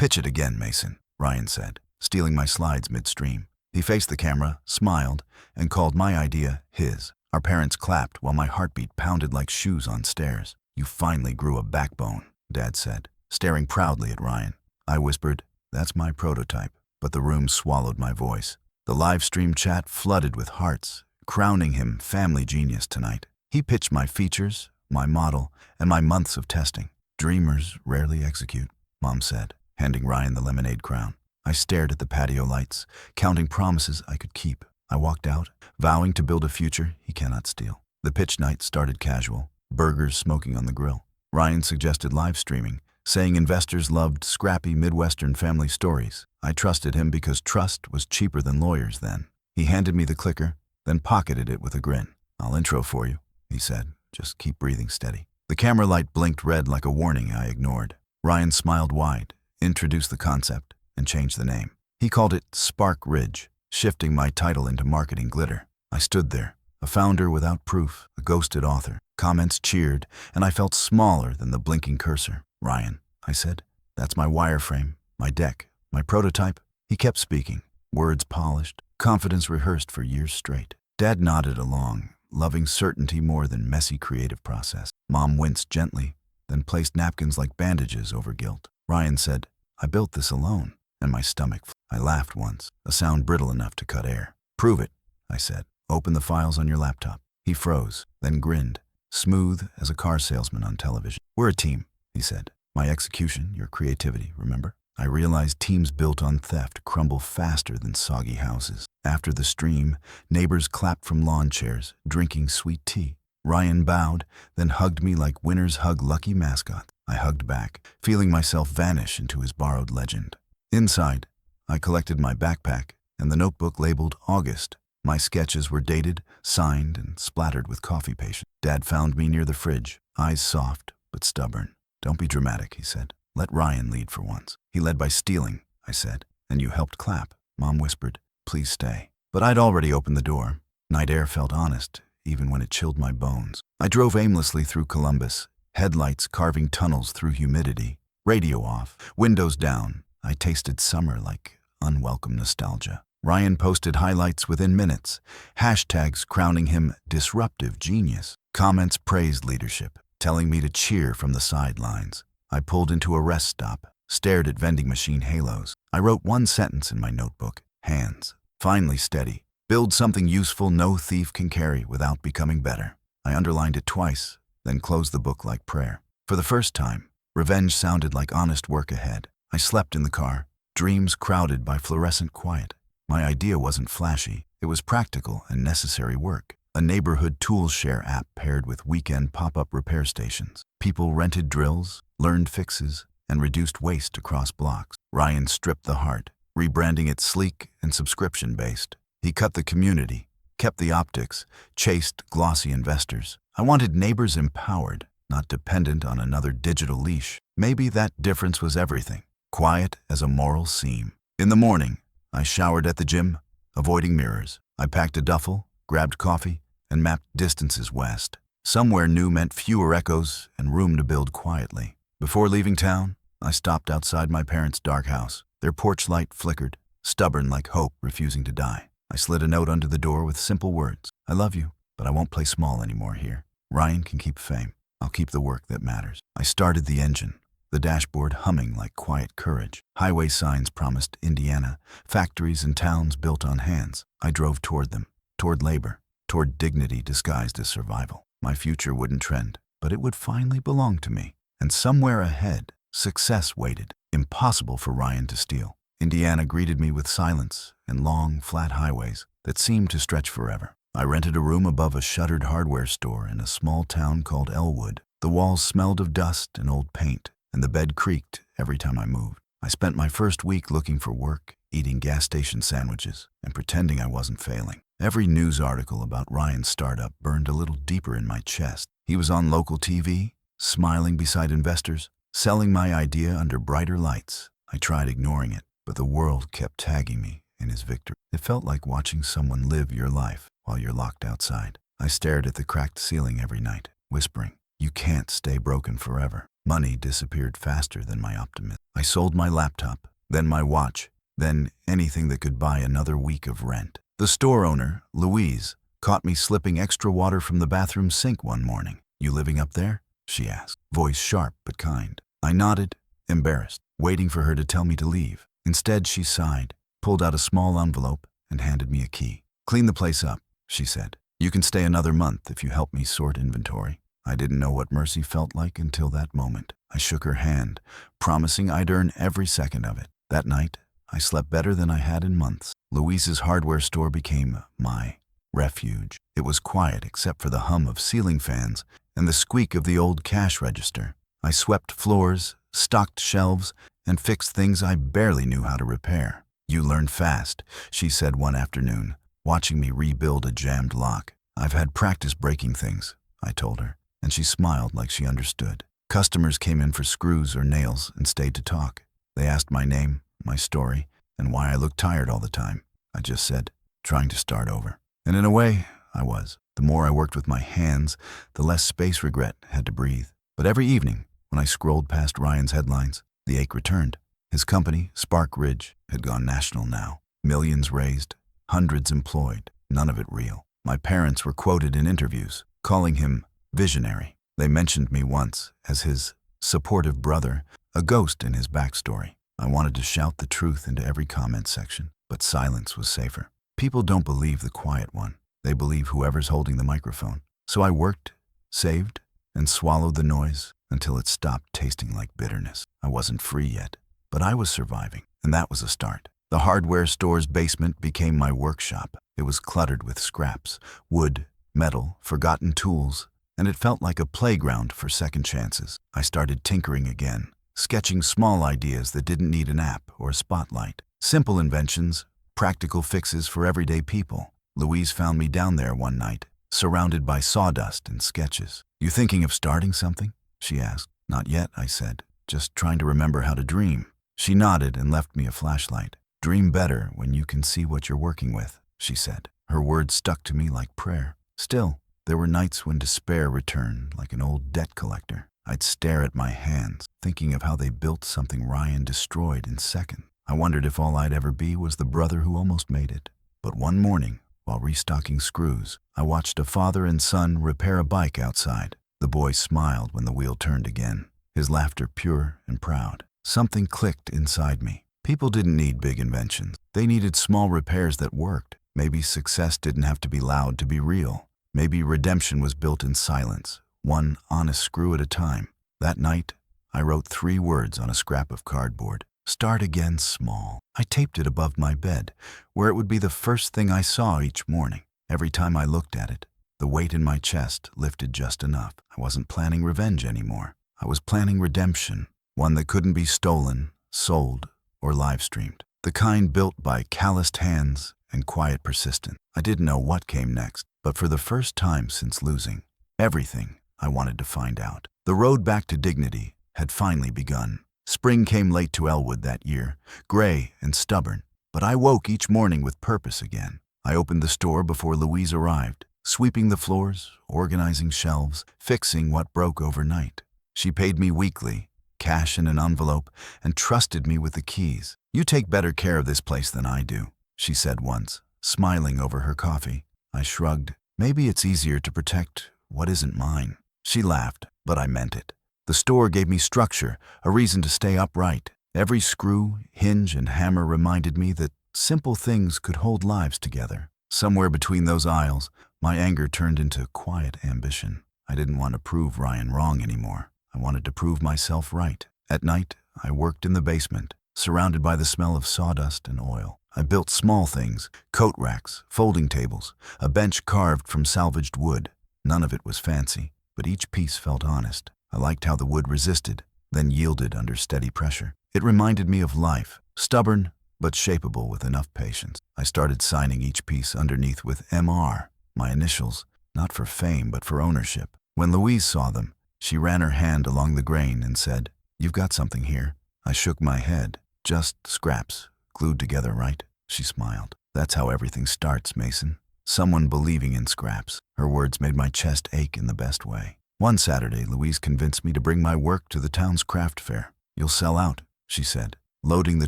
"Pitch it again, Mason," Ryan said, stealing my slides midstream. He faced the camera, smiled, and called my idea his. Our parents clapped while my heartbeat pounded like shoes on stairs. "You finally grew a backbone," Dad said, staring proudly at Ryan. I whispered, "That's my prototype," but the room swallowed my voice. The live stream chat flooded with hearts, crowning him family genius tonight. He pitched my features, my model, and my months of testing. "Dreamers rarely execute," Mom said, handing Ryan the lemonade crown. I stared at the patio lights, counting promises I could keep. I walked out, vowing to build a future he cannot steal. The pitch night started casual, burgers smoking on the grill. Ryan suggested live streaming, saying investors loved scrappy Midwestern family stories. I trusted him because trust was cheaper than lawyers then. He handed me the clicker, then pocketed it with a grin. "I'll intro for you," he said. "Just keep breathing steady." The camera light blinked red like a warning I ignored. Ryan smiled wide, introduced the concept, and changed the name. He called it Spark Ridge, shifting my title into marketing glitter. I stood there, a founder without proof, a ghosted author. Comments cheered, and I felt smaller than the blinking cursor. "Ryan," I said, "that's my wireframe, my deck, my prototype." He kept speaking, words polished, confidence rehearsed for years straight. Dad nodded along, loving certainty more than messy creative process. Mom winced gently, then placed napkins like bandages over guilt. Ryan said, "I built this alone," and my stomach flew. I laughed once, a sound brittle enough to cut air. "Prove it," I said. "Open the files on your laptop." He froze, then grinned, smooth as a car salesman on television. "We're a team," he said. "My execution, your creativity, remember?" I realized teams built on theft crumble faster than soggy houses. After the stream, neighbors clapped from lawn chairs, drinking sweet tea. Ryan bowed, then hugged me like winners hug lucky mascots. I hugged back, feeling myself vanish into his borrowed legend. Inside, I collected my backpack and the notebook labeled August. My sketches were dated, signed, and splattered with coffee patience. Dad found me near the fridge, eyes soft but stubborn. "Don't be dramatic," he said. "Let Ryan lead for once." "He led by stealing," I said. "And you helped clap." Mom whispered, "Please stay." But I'd already opened the door. Night air felt honest, even when it chilled my bones. I drove aimlessly through Columbus, headlights carving tunnels through humidity. Radio off, windows down. I tasted summer like unwelcome nostalgia. Ryan posted highlights within minutes, hashtags crowning him disruptive genius. Comments praised leadership, telling me to cheer from the sidelines. I pulled into a rest stop, stared at vending machine halos. I wrote one sentence in my notebook: hands. Finally steady. Build something useful no thief can carry without becoming better. I underlined it twice, then closed the book like prayer. For the first time, revenge sounded like honest work ahead. I slept in the car, dreams crowded by fluorescent quiet. My idea wasn't flashy. It was practical and necessary work. A neighborhood tools share app paired with weekend pop-up repair stations. People rented drills, learned fixes, and reduced waste across blocks. Ryan stripped the heart, rebranding it sleek and subscription-based. He cut the community, kept the optics, chased glossy investors. I wanted neighbors empowered, not dependent on another digital leash. Maybe that difference was everything. Quiet as a moral seam. In the morning, I showered at the gym, avoiding mirrors. I packed a duffel, grabbed coffee, and mapped distances west. Somewhere new meant fewer echoes and room to build quietly. Before leaving town, I stopped outside my parents' dark house. Their porch light flickered, stubborn like hope refusing to die. I slid a note under the door with simple words: "I love you, but I won't play small anymore here. Ryan can keep fame. I'll keep the work that matters." I started the engine, the dashboard humming like quiet courage. Highway signs promised Indiana, factories and towns built on hands. I drove toward them, toward labor, toward dignity disguised as survival. My future wouldn't trend, but it would finally belong to me. And somewhere ahead, success waited, impossible for Ryan to steal. Indiana greeted me with silence and long, flat highways that seemed to stretch forever. I rented a room above a shuttered hardware store in a small town called Elwood. The walls smelled of dust and old paint, and the bed creaked every time I moved. I spent my first week looking for work, eating gas station sandwiches, and pretending I wasn't failing. Every news article about Ryan's startup burned a little deeper in my chest. He was on local TV, smiling beside investors, selling my idea under brighter lights. I tried ignoring it, but the world kept tagging me in his victory. It felt like watching someone live your life while you're locked outside. I stared at the cracked ceiling every night, whispering, "You can't stay broken forever." Money disappeared faster than my optimism. I sold my laptop, then my watch, then anything that could buy another week of rent. The store owner, Louise, caught me slipping extra water from the bathroom sink one morning. "You living up there?" she asked, voice sharp but kind. I nodded, embarrassed, waiting for her to tell me to leave. Instead, she sighed, pulled out a small envelope, and handed me a key. "Clean the place up," she said. "You can stay another month if you help me sort inventory." I didn't know what mercy felt like until that moment. I shook her hand, promising I'd earn every second of it. That night, I slept better than I had in months. Louise's hardware store became my refuge. It was quiet except for the hum of ceiling fans and the squeak of the old cash register. I swept floors, stocked shelves, and fixed things I barely knew how to repair. "You learn fast," she said one afternoon, watching me rebuild a jammed lock. "I've had practice breaking things," I told her, and she smiled like she understood. Customers came in for screws or nails and stayed to talk. They asked my name, my story, and why I looked tired all the time. I just said, trying to start over. And in a way, I was. The more I worked with my hands, the less space regret had to breathe. But every evening, when I scrolled past Ryan's headlines, the ache returned. His company, Spark Ridge, had gone national now. Millions raised, hundreds employed, none of it real. My parents were quoted in interviews, calling him visionary. They mentioned me once as his supportive brother, a ghost in his backstory. I wanted to shout the truth into every comment section, but silence was safer. People don't believe the quiet one. They believe whoever's holding the microphone. So I worked, saved, and swallowed the noise until it stopped tasting like bitterness. I wasn't free yet, but I was surviving, and that was a start. The hardware store's basement became my workshop. It was cluttered with scraps, wood, metal, forgotten tools, and it felt like a playground for second chances. I started tinkering again, sketching small ideas that didn't need an app or a spotlight. Simple inventions, practical fixes for everyday people. Louise found me down there one night, surrounded by sawdust and sketches. "You thinking of starting something?" she asked. "Not yet," I said, "just trying to remember how to dream." She nodded and left me a flashlight. "Dream better when you can see what you're working with," she said. Her words stuck to me like prayer. Still, there were nights when despair returned like an old debt collector. I'd stare at my hands, thinking of how they built something Ryan destroyed in seconds. I wondered if all I'd ever be was the brother who almost made it. But one morning, while restocking screws, I watched a father and son repair a bike outside. The boy smiled when the wheel turned again, his laughter pure and proud. Something clicked inside me. People didn't need big inventions. They needed small repairs that worked. Maybe success didn't have to be loud to be real. Maybe redemption was built in silence, one honest screw at a time. That night, I wrote 3 words on a scrap of cardboard. "Start again small." I taped it above my bed, where it would be the first thing I saw each morning. Every time I looked at it, the weight in my chest lifted just enough. I wasn't planning revenge anymore. I was planning redemption, one that couldn't be stolen, sold, or live-streamed. The kind built by calloused hands and quiet persistence. I didn't know what came next, but for the first time since losing everything, I wanted to find out. The road back to dignity had finally begun. Spring came late to Elwood that year, gray and stubborn, but I woke each morning with purpose again. I opened the store before Louise arrived, sweeping the floors, organizing shelves, fixing what broke overnight. She paid me weekly, cash in an envelope, and trusted me with the keys. "You take better care of this place than I do," she said once, smiling over her coffee. I shrugged. "Maybe it's easier to protect what isn't mine." She laughed, but I meant it. The store gave me structure, a reason to stay upright. Every screw, hinge, and hammer reminded me that simple things could hold lives together. Somewhere between those aisles, my anger turned into quiet ambition. I didn't want to prove Ryan wrong anymore. I wanted to prove myself right. At night, I worked in the basement, surrounded by the smell of sawdust and oil. I built small things, coat racks, folding tables, a bench carved from salvaged wood. None of it was fancy, but each piece felt honest. I liked how the wood resisted, then yielded under steady pressure. It reminded me of life, stubborn but shapeable with enough patience. I started signing each piece underneath with MR, my initials, not for fame but for ownership. When Louise saw them, she ran her hand along the grain and said, "You've got something here." I shook my head. "Just scraps, glued together, right?" She smiled. "That's how everything starts, Mason. Someone believing in scraps." Her words made my chest ache in the best way. One Saturday, Louise convinced me to bring my work to the town's craft fair. "You'll sell out," she said, loading the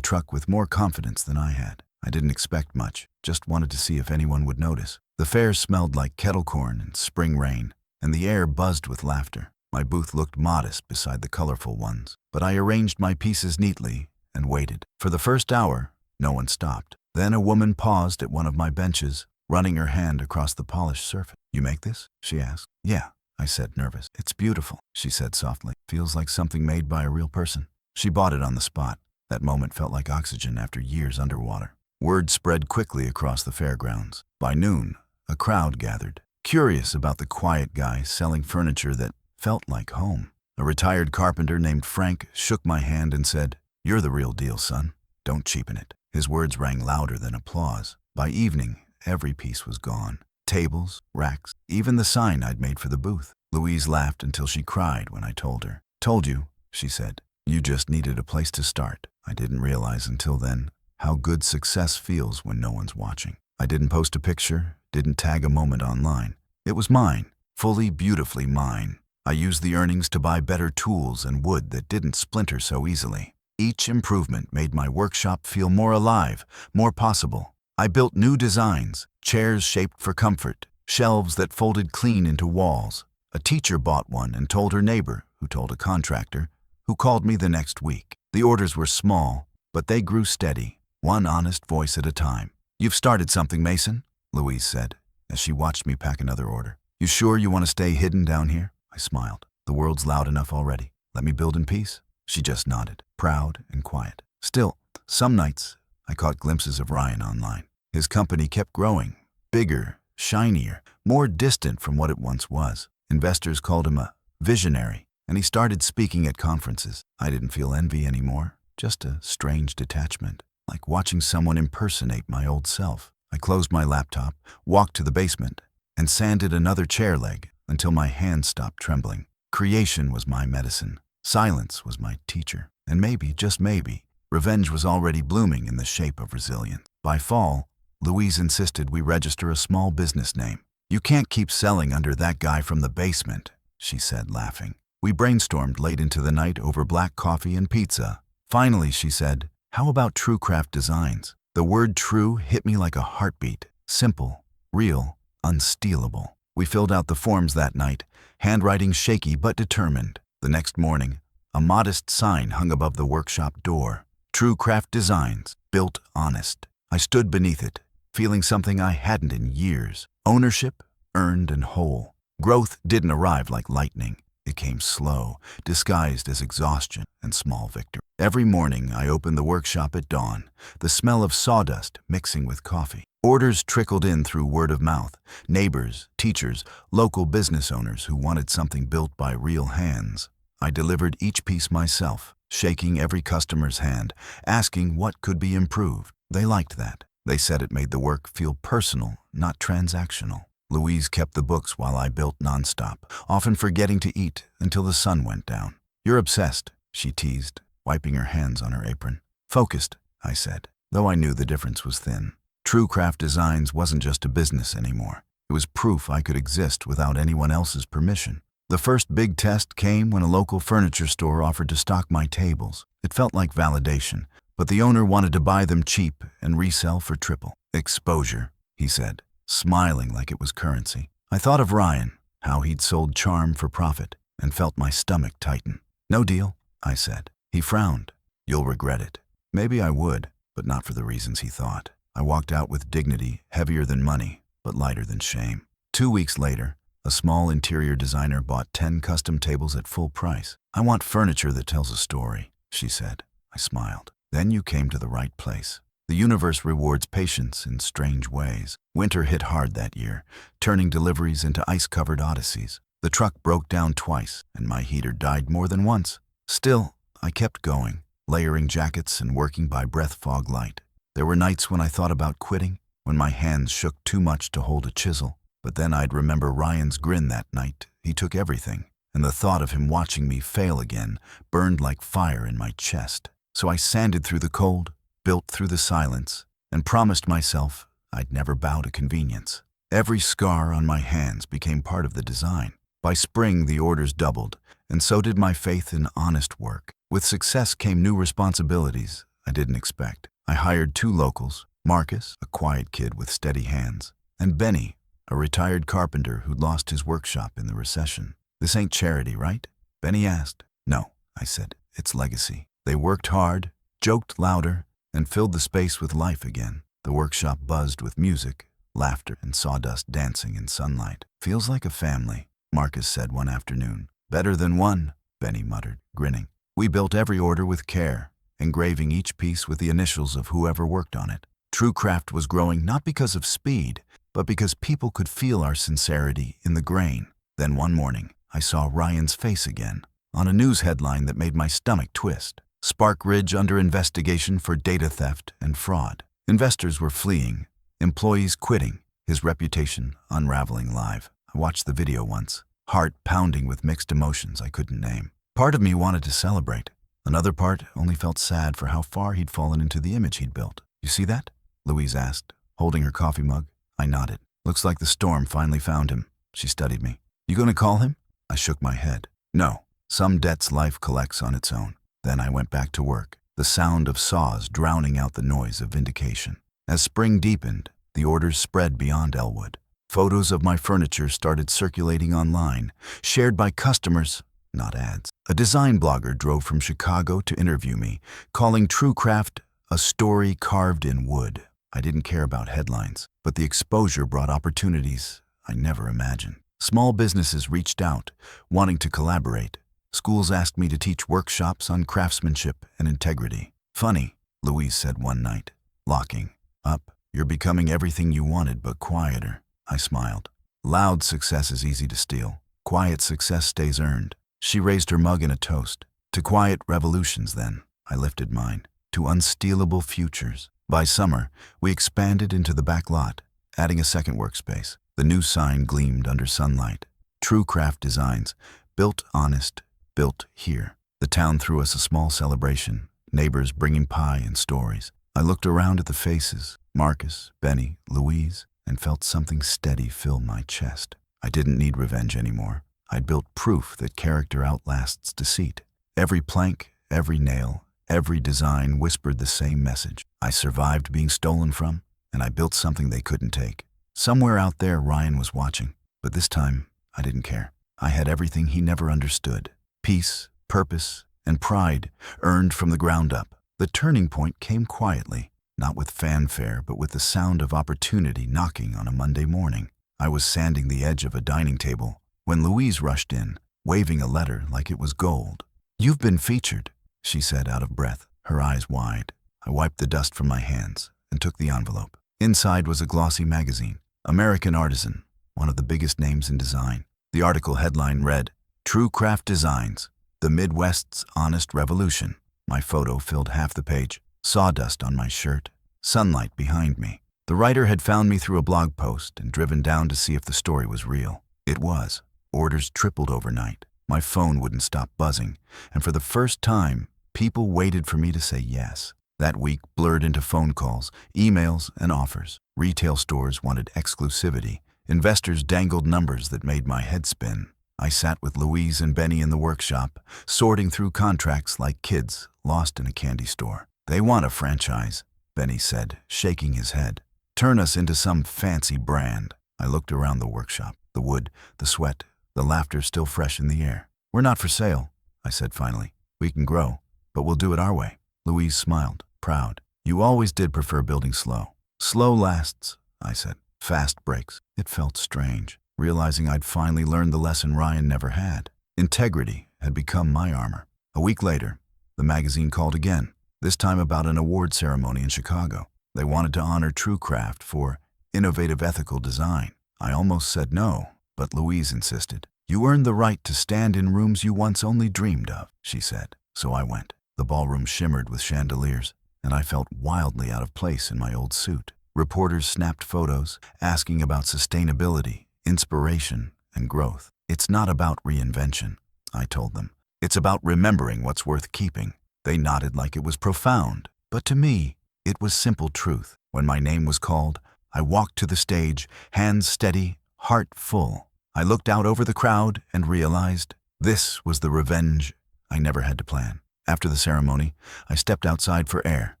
truck with more confidence than I had. I didn't expect much, just wanted to see if anyone would notice. The fair smelled like kettle corn and spring rain, and the air buzzed with laughter. My booth looked modest beside the colorful ones, but I arranged my pieces neatly and waited. For the first hour, no one stopped. Then a woman paused at one of my benches, running her hand across the polished surface. "You make this?" she asked. "Yeah," I said, nervous. "It's beautiful," she said softly. "Feels like something made by a real person." She bought it on the spot. That moment felt like oxygen after years underwater. Word spread quickly across the fairgrounds. By noon, a crowd gathered, curious about the quiet guy selling furniture that felt like home. A retired carpenter named Frank shook my hand and said, "You're the real deal, son. Don't cheapen it." His words rang louder than applause. By evening, every piece was gone. Tables, racks, even the sign I'd made for the booth. Louise laughed until she cried when I told her. "Told you," she said. "You just needed a place to start." I didn't realize until then how good success feels when no one's watching. I didn't post a picture, didn't tag a moment online. It was mine, fully, beautifully mine. I used the earnings to buy better tools and wood that didn't splinter so easily. Each improvement made my workshop feel more alive, more possible. I built new designs, chairs shaped for comfort, shelves that folded clean into walls. A teacher bought one and told her neighbor, who told a contractor, who called me the next week. The orders were small, but they grew steady, one honest voice at a time. "You've started something, Mason," Louise said, as she watched me pack another order. "You sure you want to stay hidden down here?" I smiled. "The world's loud enough already. Let me build in peace." She just nodded, proud and quiet. Still, some nights, I caught glimpses of Ryan online. His company kept growing, bigger, shinier, more distant from what it once was. Investors called him a visionary, and he started speaking at conferences. I didn't feel envy anymore, just a strange detachment, like watching someone impersonate my old self. I closed my laptop, walked to the basement, and sanded another chair leg until my hands stopped trembling. Creation was my medicine. Silence was my teacher. And maybe, just maybe, revenge was already blooming in the shape of resilience. By fall, Louise insisted we register a small business name. "You can't keep selling under that guy from the basement," she said, laughing. We brainstormed late into the night over black coffee and pizza. Finally, she said, "How about True Craft Designs?" The word true hit me like a heartbeat. Simple, real, unstealable. We filled out the forms that night, handwriting shaky but determined. The next morning, a modest sign hung above the workshop door. True Craft Designs, built honest. I stood beneath it, feeling something I hadn't in years. Ownership, earned and whole. Growth didn't arrive like lightning. It came slow, disguised as exhaustion and small victory. Every morning, I opened the workshop at dawn, the smell of sawdust mixing with coffee. Orders trickled in through word of mouth. Neighbors, teachers, local business owners who wanted something built by real hands. I delivered each piece myself, shaking every customer's hand, asking what could be improved. They liked that. They said it made the work feel personal, not transactional. Louise kept the books while I built nonstop, often forgetting to eat until the sun went down. "You're obsessed," she teased, wiping her hands on her apron. "Focused," I said, though I knew the difference was thin. True Craft Designs wasn't just a business anymore. It was proof I could exist without anyone else's permission. The first big test came when a local furniture store offered to stock my tables. It felt like validation, but the owner wanted to buy them cheap and resell for triple. "Exposure," he said, smiling like it was currency. I thought of Ryan, how he'd sold charm for profit, and felt my stomach tighten. "No deal," I said. He frowned. "You'll regret it." Maybe I would, but not for the reasons he thought. I walked out with dignity, heavier than money, but lighter than shame. 2 weeks later, a small interior designer bought 10 custom tables at full price. "I want furniture that tells a story," she said. I smiled. "Then you came to the right place." The universe rewards patience in strange ways. Winter hit hard that year, turning deliveries into ice-covered odysseys. The truck broke down twice, and my heater died more than once. Still, I kept going, layering jackets and working by breath fog light. There were nights when I thought about quitting, when my hands shook too much to hold a chisel. But then I'd remember Ryan's grin that night. He took everything, and the thought of him watching me fail again burned like fire in my chest. So I sanded through the cold, built through the silence, and promised myself I'd never bow to convenience. Every scar on my hands became part of the design. By spring, the orders doubled, and so did my faith in honest work. With success came new responsibilities I didn't expect. I hired 2 locals, Marcus, a quiet kid with steady hands, and Benny, a retired carpenter who'd lost his workshop in the recession. "This ain't charity, right?" Benny asked. "No," I said. "It's legacy." They worked hard, joked louder, and filled the space with life again. The workshop buzzed with music, laughter, and sawdust dancing in sunlight. "Feels like a family," Marcus said one afternoon. "Better than one," Benny muttered, grinning. We built every order with care, engraving each piece with the initials of whoever worked on it. TrueCraft was growing not because of speed, but because people could feel our sincerity in the grain. Then one morning, I saw Ryan's face again, on a news headline that made my stomach twist. Spark Ridge under investigation for data theft and fraud. Investors were fleeing, employees quitting, his reputation unraveling live. I watched the video once, heart pounding with mixed emotions I couldn't name. Part of me wanted to celebrate. Another part only felt sad for how far he'd fallen into the image he'd built. "You see that?" Louise asked, holding her coffee mug. I nodded. "Looks like the storm finally found him." She studied me. "You gonna call him?" I shook my head. "No. Some debts life collects on its own." Then I went back to work, the sound of saws drowning out the noise of vindication. As spring deepened, the orders spread beyond Elwood. Photos of my furniture started circulating online, shared by customers, not ads. A design blogger drove from Chicago to interview me, calling TrueCraft a story carved in wood. I didn't care about headlines, but the exposure brought opportunities I never imagined. Small businesses reached out, wanting to collaborate. Schools asked me to teach workshops on craftsmanship and integrity. "Funny," Louise said one night, locking up. "You're becoming everything you wanted, but quieter." I smiled. Loud success is easy to steal. Quiet success stays earned. She raised her mug in a toast. "To quiet revolutions, then." I lifted mine. "To unstealable futures." By summer, we expanded into the back lot, adding a second workspace. The new sign gleamed under sunlight. TrueCraft Designs, built honest, built here. The town threw us a small celebration, neighbors bringing pie and stories. I looked around at the faces, Marcus, Benny, Louise, and felt something steady fill my chest. I didn't need revenge anymore. I'd built proof that character outlasts deceit. Every plank, every nail, every design whispered the same message. I survived being stolen from, and I built something they couldn't take. Somewhere out there, Ryan was watching, but this time, I didn't care. I had everything he never understood. Peace, purpose, and pride earned from the ground up. The turning point came quietly, not with fanfare, but with the sound of opportunity knocking on a Monday morning. I was sanding the edge of a dining table when Louise rushed in, waving a letter like it was gold. "You've been featured," she said out of breath, her eyes wide. I wiped the dust from my hands and took the envelope. Inside was a glossy magazine, American Artisan, one of the biggest names in design. The article headline read, "TrueCraft Designs, the Midwest's Honest Revolution." My photo filled half the page, sawdust on my shirt, sunlight behind me. The writer had found me through a blog post and driven down to see if the story was real. It was. Orders tripled overnight. My phone wouldn't stop buzzing, and for the first time, people waited for me to say yes. That week blurred into phone calls, emails, and offers. Retail stores wanted exclusivity. Investors dangled numbers that made my head spin. I sat with Louise and Benny in the workshop, sorting through contracts like kids lost in a candy store. "They want a franchise," Benny said, shaking his head. "Turn us into some fancy brand." I looked around the workshop, the wood, the sweat, the laughter still fresh in the air. "We're not for sale," I said finally. "We can grow, but we'll do it our way." Louise smiled, proud. "You always did prefer building slow." "Slow lasts," I said. "Fast breaks." It felt strange, realizing I'd finally learned the lesson Ryan never had. Integrity had become my armor. A week later, the magazine called again, this time about an award ceremony in Chicago. They wanted to honor TrueCraft for innovative ethical design. I almost said no, but Louise insisted. "You earned the right to stand in rooms you once only dreamed of," she said. So I went. The ballroom shimmered with chandeliers, and I felt wildly out of place in my old suit. Reporters snapped photos, asking about sustainability, inspiration, and growth. "It's not about reinvention," I told them. "It's about remembering what's worth keeping." They nodded like it was profound, but to me, it was simple truth. When my name was called, I walked to the stage, hands steady, heart full. I looked out over the crowd and realized this was the revenge I never had to plan. After the ceremony, I stepped outside for air.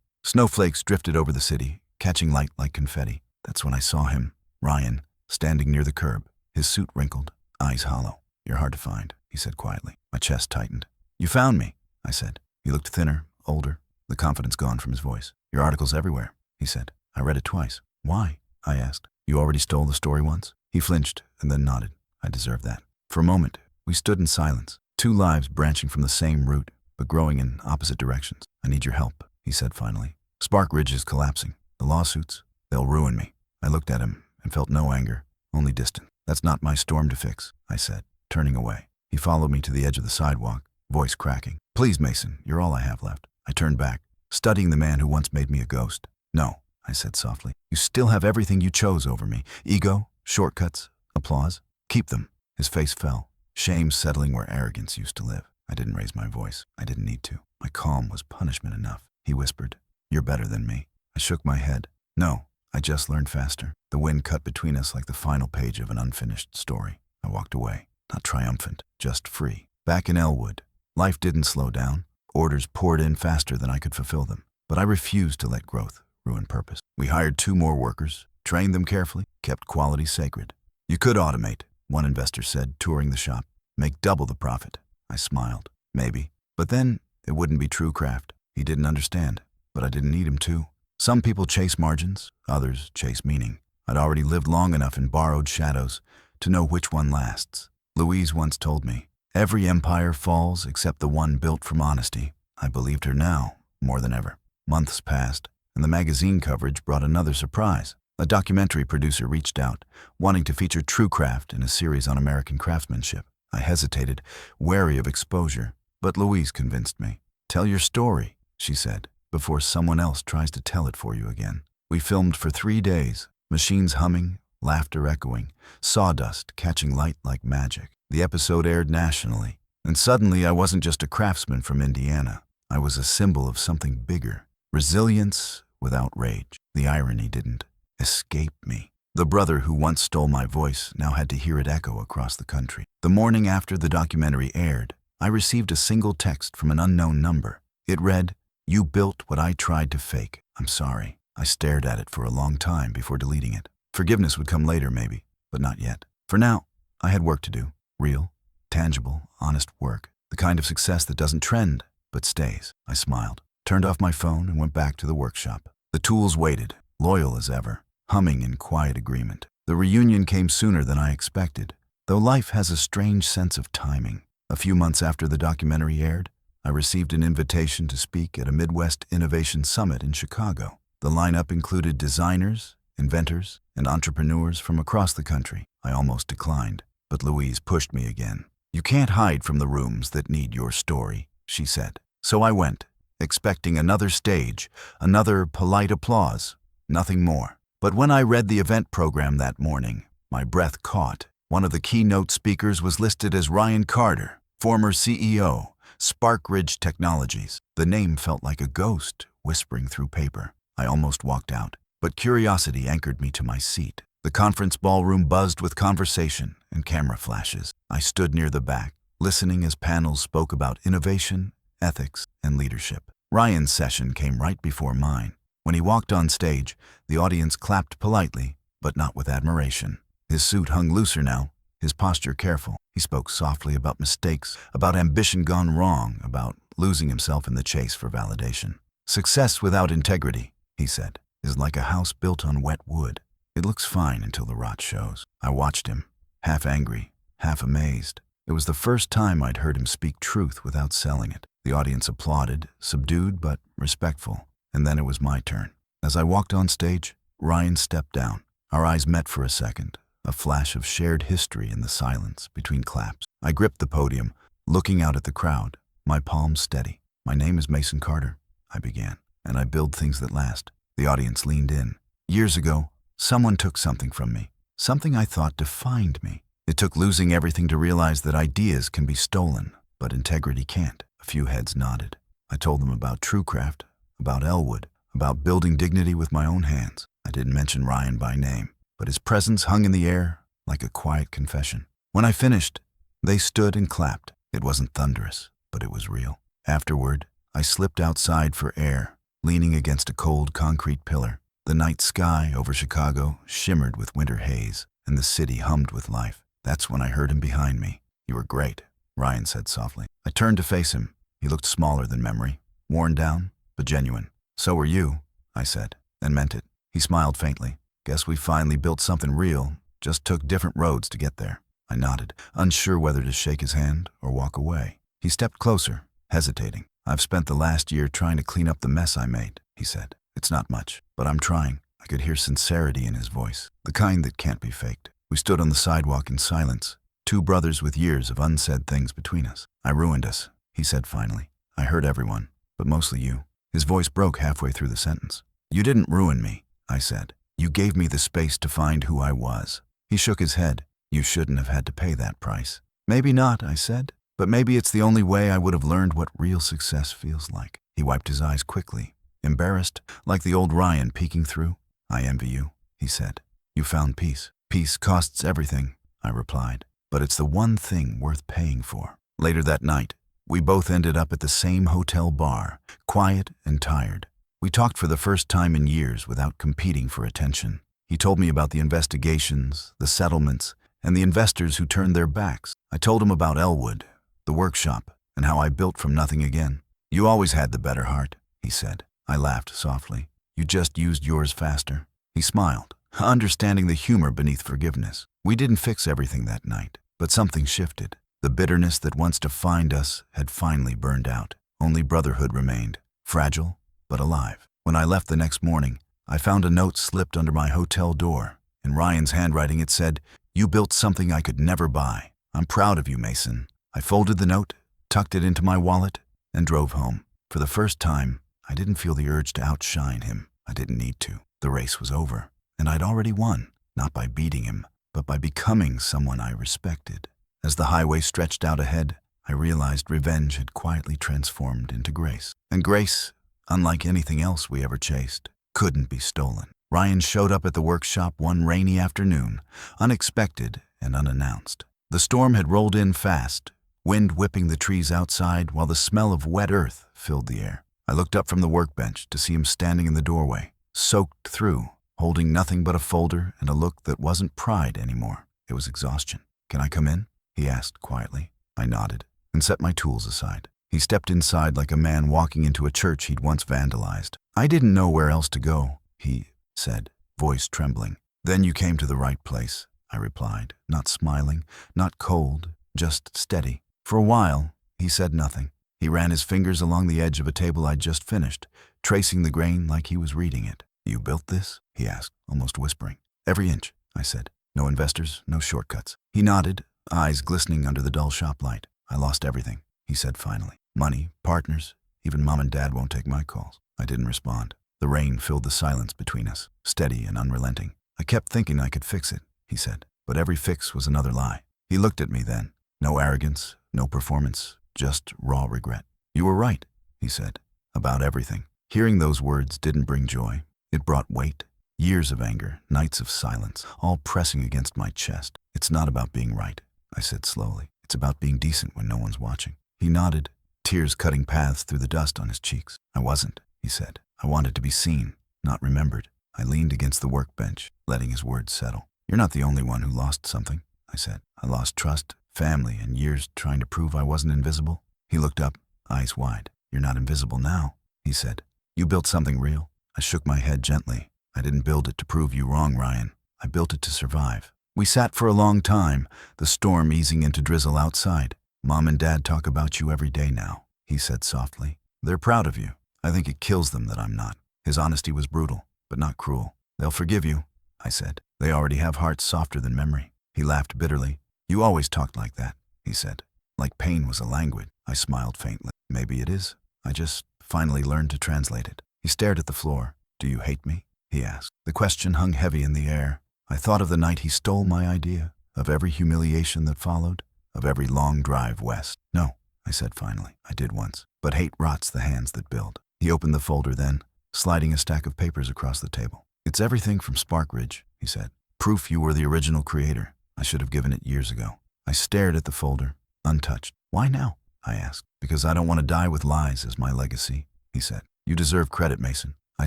Snowflakes drifted over the city, catching light like confetti. That's when I saw him, Ryan, standing near the curb, his suit wrinkled, eyes hollow. "You're hard to find," he said quietly. My chest tightened. "You found me," I said. He looked thinner, older, the confidence gone from his voice. "Your article's everywhere," he said. "I read it twice." "Why?" I asked. "You already stole the story once?" He flinched and then nodded. I deserved that. For a moment, we stood in silence, two lives branching from the same root, but growing in opposite directions. "I need your help," he said finally. "Spark Ridge is collapsing. The lawsuits, they'll ruin me." I looked at him and felt no anger, only distance. "That's not my storm to fix," I said, turning away. He followed me to the edge of the sidewalk, voice cracking. "Please, Mason, you're all I have left." I turned back, studying the man who once made me a ghost. "No," I said softly. "You still have everything you chose over me. Ego, shortcuts, applause. Keep them." His face fell, shame settling where arrogance used to live. I didn't raise my voice. I didn't need to. My calm was punishment enough. He whispered, "You're better than me." I shook my head. "No, I just learned faster." The wind cut between us like the final page of an unfinished story. I walked away, not triumphant, just free. Back in Elwood, life didn't slow down. Orders poured in faster than I could fulfill them. But I refused to let growth ruin purpose. We hired 2 more workers, trained them carefully, kept quality sacred. "You could automate," one investor said, touring the shop. "Make double the profit." I smiled. Maybe. But then it wouldn't be true craft. He didn't understand, but I didn't need him to. Some people chase margins, others chase meaning. I'd already lived long enough in borrowed shadows to know which one lasts. Louise once told me, "Every empire falls except the one built from honesty." I believed her now, more than ever. Months passed, and the magazine coverage brought another surprise. A documentary producer reached out, wanting to feature true craft in a series on American craftsmanship. I hesitated, wary of exposure, but Louise convinced me. "Tell your story," she said, "before someone else tries to tell it for you again." We filmed for 3 days, machines humming, laughter echoing, sawdust catching light like magic. The episode aired nationally, and suddenly I wasn't just a craftsman from Indiana. I was a symbol of something bigger. Resilience without rage. The irony didn't escape me. The brother who once stole my voice now had to hear it echo across the country. The morning after the documentary aired, I received a single text from an unknown number. It read, "You built what I tried to fake. I'm sorry." I stared at it for a long time before deleting it. Forgiveness would come later, maybe, but not yet. For now, I had work to do. Real, tangible, honest work. The kind of success that doesn't trend, but stays. I smiled, turned off my phone, and went back to the workshop. The tools waited, loyal as ever, humming in quiet agreement. The reunion came sooner than I expected, though life has a strange sense of timing. A few months after the documentary aired, I received an invitation to speak at a Midwest Innovation Summit in Chicago. The lineup included designers, inventors, and entrepreneurs from across the country. I almost declined, but Louise pushed me again. "You can't hide from the rooms that need your story," she said. So I went, expecting another stage, another polite applause, nothing more. But when I read the event program that morning, my breath caught. One of the keynote speakers was listed as Ryan Carter, former CEO, Spark Ridge Technologies. The name felt like a ghost whispering through paper. I almost walked out, but curiosity anchored me to my seat. The conference ballroom buzzed with conversation and camera flashes. I stood near the back, listening as panels spoke about innovation, ethics, and leadership. Ryan's session came right before mine. When he walked on stage, the audience clapped politely, but not with admiration. His suit hung looser now, his posture careful. He spoke softly about mistakes, about ambition gone wrong, about losing himself in the chase for validation. "Success without integrity," he said, "is like a house built on wet wood. It looks fine until the rot shows." I watched him, half angry, half amazed. It was the first time I'd heard him speak truth without selling it. The audience applauded, subdued but respectful, and then it was my turn. As I walked on stage, Ryan stepped down. Our eyes met for a second, a flash of shared history in the silence between claps. I gripped the podium, looking out at the crowd, my palms steady. "My name is Mason Carter," I began, "and I build things that last." The audience leaned in. "Years ago, someone took something from me, something I thought defined me. It took losing everything to realize that ideas can be stolen, but integrity can't." A few heads nodded. I told them about TrueCraft, about Elwood, about building dignity with my own hands. I didn't mention Ryan by name, but his presence hung in the air like a quiet confession. When I finished, they stood and clapped. It wasn't thunderous, but it was real. Afterward, I slipped outside for air, leaning against a cold concrete pillar. The night sky over Chicago shimmered with winter haze, and the city hummed with life. That's when I heard him behind me. "You were great," Ryan said softly. I turned to face him. He looked smaller than memory, worn down, but genuine. "So were you," I said, and meant it. He smiled faintly. "Guess we finally built something real, just took different roads to get there." I nodded, unsure whether to shake his hand or walk away. He stepped closer, hesitating. "I've spent the last year trying to clean up the mess I made," he said. "It's not much, but I'm trying." I could hear sincerity in his voice, the kind that can't be faked. We stood on the sidewalk in silence, two brothers with years of unsaid things between us. "I ruined us," he said finally. "I hurt everyone, but mostly you." His voice broke halfway through the sentence. "You didn't ruin me," I said. "You gave me the space to find who I was." He shook his head. "You shouldn't have had to pay that price." "Maybe not," I said, "but maybe it's the only way I would have learned what real success feels like." He wiped his eyes quickly, embarrassed, like the old Ryan peeking through. "I envy you," he said. "You found peace." "Peace costs everything," I replied, "but it's the one thing worth paying for." Later that night, we both ended up at the same hotel bar, quiet and tired. We talked for the first time in years without competing for attention. He told me about the investigations, the settlements, and the investors who turned their backs. I told him about Elwood, the workshop, and how I built from nothing again. "You always had the better heart," he said. I laughed softly. "You just used yours faster." He smiled, understanding the humor beneath forgiveness. We didn't fix everything that night, but something shifted. The bitterness that once defined us had finally burned out. Only Brotherhood remained, fragile but alive. When I left the next morning, I found a note slipped under my hotel door. In Ryan's handwriting it said, "You built something I could never buy. I'm proud of you, Mason." I folded the note, tucked it into my wallet, and drove home. For the first time, I didn't feel the urge to outshine him. I didn't need to. The race was over, and I'd already won, not by beating him, but by becoming someone I respected. As the highway stretched out ahead, I realized revenge had quietly transformed into grace. And grace, unlike anything else we ever chased, couldn't be stolen. Ryan showed up at the workshop one rainy afternoon, unexpected and unannounced. The storm had rolled in fast, wind whipping the trees outside while the smell of wet earth filled the air. I looked up from the workbench to see him standing in the doorway, soaked through, holding nothing but a folder and a look that wasn't pride anymore. It was exhaustion. "Can I come in?" he asked quietly. I nodded and set my tools aside. He stepped inside like a man walking into a church he'd once vandalized. "I didn't know where else to go," he said, voice trembling. "Then you came to the right place," I replied, not smiling, not cold, just steady. For a while, he said nothing. He ran his fingers along the edge of a table I'd just finished, tracing the grain like he was reading it. "You built this?" he asked, almost whispering. "Every inch," I said. "No investors, no shortcuts." He nodded, eyes glistening under the dull shop light. "I lost everything," he said finally. "Money, partners, even Mom and Dad won't take my calls." I didn't respond. The rain filled the silence between us, steady and unrelenting. "I kept thinking I could fix it," he said, "but every fix was another lie." He looked at me then. No arrogance, no performance, just raw regret. "You were right," he said, "about everything." Hearing those words didn't bring joy. It brought weight. Years of anger, nights of silence, all pressing against my chest. "It's not about being right," I said slowly. "It's about being decent when no one's watching." He nodded, tears cutting paths through the dust on his cheeks. "I wasn't," he said. "I wanted to be seen, not remembered." I leaned against the workbench, letting his words settle. "You're not the only one who lost something," I said. "I lost trust, family, and years trying to prove I wasn't invisible." He looked up, eyes wide. "You're not invisible now," he said. "You built something real." I shook my head gently. "I didn't build it to prove you wrong, Ryan. I built it to survive." We sat for a long time, the storm easing into drizzle outside. "Mom and Dad talk about you every day now," he said softly. "They're proud of you. I think it kills them that I'm not." His honesty was brutal, but not cruel. "They'll forgive you," I said. "They already have hearts softer than memory." He laughed bitterly. "You always talked like that," he said. "Like pain was a language." I smiled faintly. "Maybe it is. I just finally learned to translate it." He stared at the floor. "Do you hate me?" he asked. The question hung heavy in the air. I thought of the night he stole my idea, of every humiliation that followed, of every long drive west. "No," I said finally. "I did once. But hate rots the hands that build." He opened the folder then, sliding a stack of papers across the table. "It's everything from Spark Ridge," he said. "Proof you were the original creator. I should have given it years ago." I stared at the folder, untouched. Why now? I asked. Because I don't want to die with lies as my legacy, he said. You deserve credit, Mason. I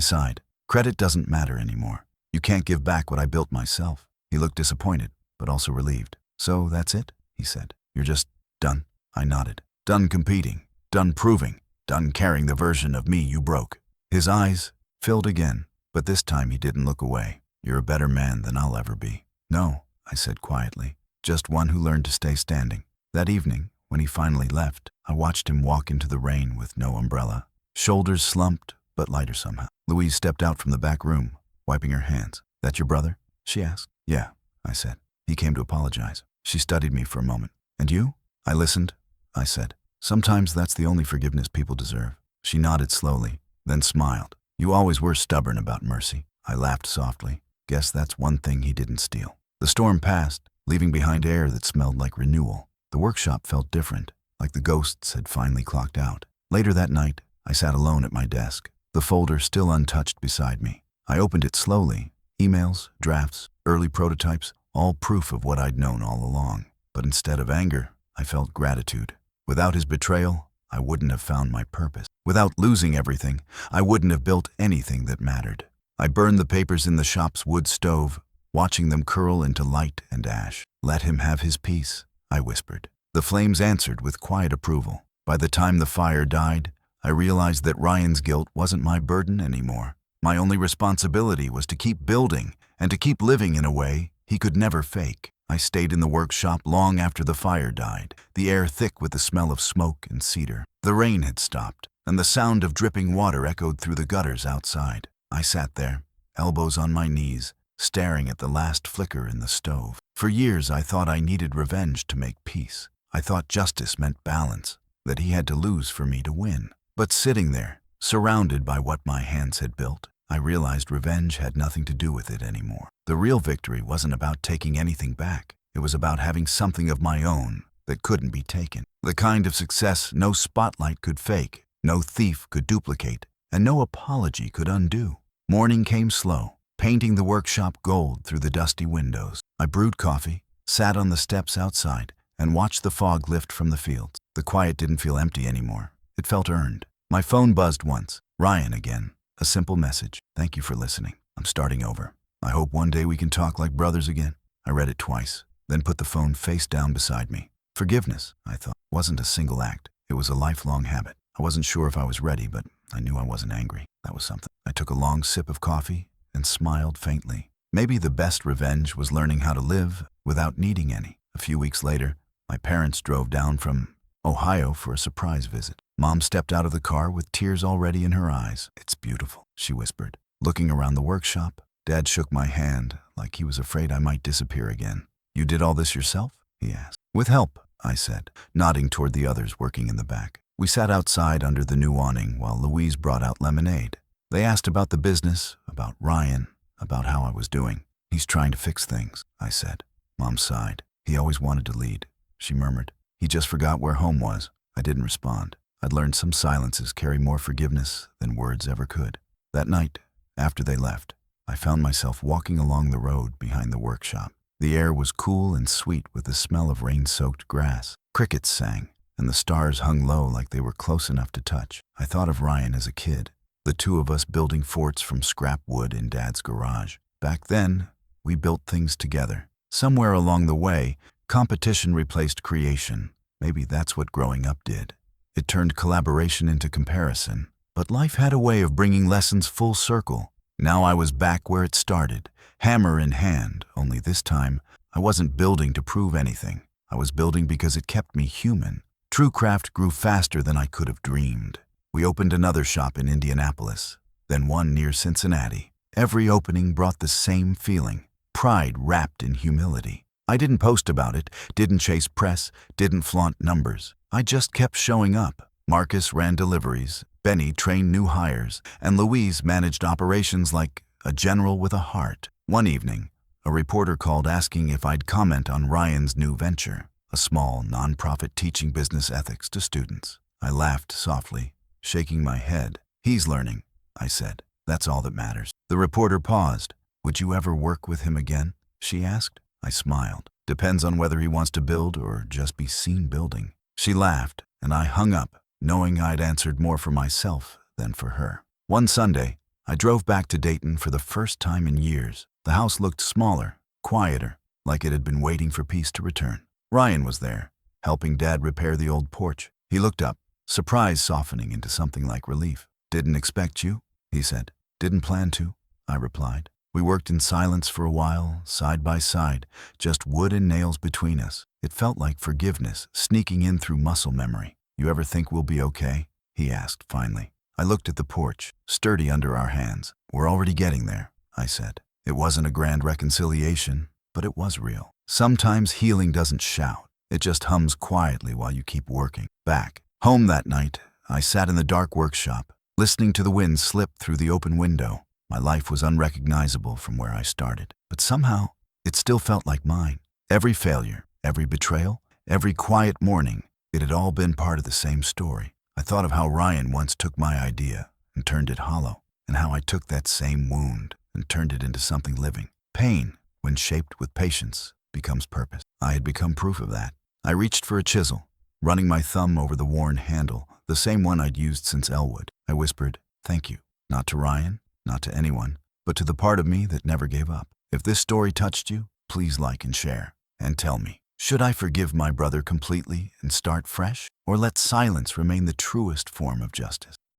sighed. Credit doesn't matter anymore. You can't give back what I built myself. He looked disappointed, but also relieved. So that's it, he said. You're just done? I nodded. Done competing. Done proving. Done carrying the version of me you broke. His eyes filled again, but this time he didn't look away. You're a better man than I'll ever be. No, I said quietly. Just one who learned to stay standing. That evening, when he finally left, I watched him walk into the rain with no umbrella. Shoulders slumped, but lighter somehow. Louise stepped out from the back room, wiping her hands. That your brother? She asked. Yeah, I said. He came to apologize. She studied me for a moment. And you? I listened, I said. Sometimes that's the only forgiveness people deserve. She nodded slowly, then smiled. You always were stubborn about mercy. I laughed softly. Guess that's one thing he didn't steal. The storm passed, leaving behind air that smelled like renewal. The workshop felt different, like the ghosts had finally clocked out. Later that night, I sat alone at my desk, the folder still untouched beside me. I opened it slowly. Emails, drafts, early prototypes, all proof of what I'd known all along. But instead of anger, I felt gratitude. Without his betrayal, I wouldn't have found my purpose. Without losing everything, I wouldn't have built anything that mattered. I burned the papers in the shop's wood stove, watching them curl into light and ash. Let him have his peace, I whispered. The flames answered with quiet approval. By the time the fire died, I realized that Ryan's guilt wasn't my burden anymore. My only responsibility was to keep building and to keep living in a way he could never fake. I stayed in the workshop long after the fire died, the air thick with the smell of smoke and cedar. The rain had stopped, and the sound of dripping water echoed through the gutters outside. I sat there, elbows on my knees, staring at the last flicker in the stove. For years I thought I needed revenge to make peace. I thought justice meant balance, that he had to lose for me to win. But sitting there, surrounded by what my hands had built, I realized revenge had nothing to do with it anymore. The real victory wasn't about taking anything back. It was about having something of my own that couldn't be taken. The kind of success no spotlight could fake, no thief could duplicate, and no apology could undo. Morning came slow, painting the workshop gold through the dusty windows. I brewed coffee, sat on the steps outside, and watched the fog lift from the fields. The quiet didn't feel empty anymore. It felt earned. My phone buzzed once. Ryan again. A simple message. Thank you for listening. I'm starting over. I hope one day we can talk like brothers again. I read it twice, then put the phone face down beside me. Forgiveness, I thought, wasn't a single act. It was a lifelong habit. I wasn't sure if I was ready, but I knew I wasn't angry. That was something. I took a long sip of coffee and smiled faintly. Maybe the best revenge was learning how to live without needing any. A few weeks later, my parents drove down from Ohio for a surprise visit. Mom stepped out of the car with tears already in her eyes. It's beautiful, she whispered. Looking around the workshop, Dad shook my hand like he was afraid I might disappear again. You did all this yourself? He asked. With help, I said, nodding toward the others working in the back. We sat outside under the new awning while Louise brought out lemonade. They asked about the business, about Ryan, about how I was doing. He's trying to fix things, I said. Mom sighed. He always wanted to lead, she murmured. He just forgot where home was. I didn't respond. I'd learned some silences carry more forgiveness than words ever could. That night, after they left, I found myself walking along the road behind the workshop. The air was cool and sweet with the smell of rain-soaked grass. Crickets sang, and the stars hung low like they were close enough to touch. I thought of Ryan as a kid, the two of us building forts from scrap wood in Dad's garage. Back then, we built things together. Somewhere along the way, competition replaced creation. Maybe that's what growing up did. It turned collaboration into comparison. But life had a way of bringing lessons full circle. Now I was back where it started, hammer in hand, only this time I wasn't building to prove anything. I was building because it kept me human. True craft grew faster than I could have dreamed. We opened another shop in Indianapolis, then one near Cincinnati. Every opening brought the same feeling, pride wrapped in humility. I didn't post about it, didn't chase press, didn't flaunt numbers. I just kept showing up. Marcus ran deliveries, Benny trained new hires, and Louise managed operations like a general with a heart. One evening, a reporter called asking if I'd comment on Ryan's new venture, a small, nonprofit teaching business ethics to students. I laughed softly, shaking my head. He's learning, I said. That's all that matters. The reporter paused. Would you ever work with him again? She asked. I smiled. Depends on whether he wants to build or just be seen building. She laughed, and I hung up, knowing I'd answered more for myself than for her. One Sunday, I drove back to Dayton for the first time in years. The house looked smaller, quieter, like it had been waiting for peace to return. Ryan was there, helping Dad repair the old porch. He looked up, surprise softening into something like relief. "Didn't expect you," he said. "Didn't plan to," I replied. We worked in silence for a while, side by side, just wood and nails between us. It felt like forgiveness sneaking in through muscle memory. "You ever think we'll be okay?" he asked finally. I looked at the porch, sturdy under our hands. "We're already getting there," I said. It wasn't a grand reconciliation, but it was real. Sometimes healing doesn't shout. It just hums quietly while you keep working. Back home that night, I sat in the dark workshop, listening to the wind slip through the open window. My life was unrecognizable from where I started, but somehow it still felt like mine. Every failure, every betrayal, every quiet morning, it had all been part of the same story. I thought of how Ryan once took my idea and turned it hollow, and how I took that same wound and turned it into something living. Pain, when shaped with patience, becomes purpose. I had become proof of that. I reached for a chisel, running my thumb over the worn handle, the same one I'd used since Elwood. I whispered, "Thank you," not to Ryan, not to anyone, but to the part of me that never gave up. If this story touched you, please like and share. And tell me, should I forgive my brother completely and start fresh? Or let silence remain the truest form of justice?